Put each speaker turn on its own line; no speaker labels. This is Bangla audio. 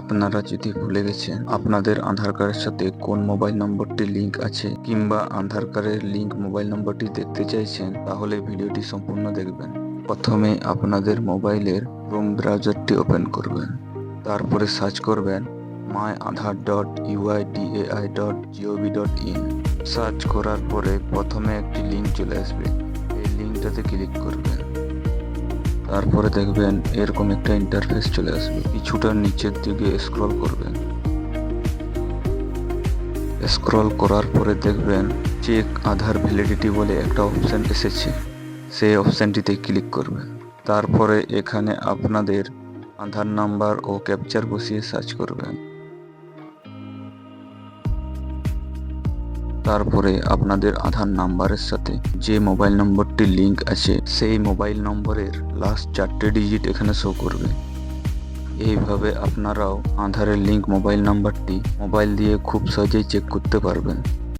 আপনারা যদি ভুলে গেছেন আপনাদের আধার কার্ডের সাথে কোন মোবাইল নম্বরটি লিংক আছে কিংবা আধার কার্ডের লিংক মোবাইল নম্বরটি দেখতে চাইছেন, তাহলে ভিডিওটি সম্পূর্ণ দেখবেন। প্রথমে আপনাদের মোবাইলের ক্রোম ব্রাউজারটি ওপেন করবেন। তারপরে সার্চ করবেন myAadhar.uidai.gov.in। সার্চ করার পরে প্রথমে একটি লিংক চলে আসবে, এই লিংকটাতে ক্লিক করবেন। তারপরে দেখবেন এরকম একটা ইন্টারফেস চলে আসবে। কিছুটা নিচের দিকে স্ক্রল করবেন। স্ক্রল করার পরে দেখবেন চেক আধার ভ্যালিডিটি বলে একটা অপশান এসেছে, সেই অপশানটিতে ক্লিক করবেন। তারপরে এখানে আপনাদের আধার নাম্বার ও ক্যাপচার বসিয়ে সার্চ করবেন। তারপরে আপনাদের আধার নাম্বারের সাথে যে মোবাইল নম্বরটি লিংক আছে সেই মোবাইল নম্বরের লাস্ট 4টে ডিজিট এখানে শো করবে। এইভাবে আপনারাও আধারের লিংক মোবাইল নাম্বারটি মোবাইল দিয়ে খুব সহজেই চেক করতে পারবেন।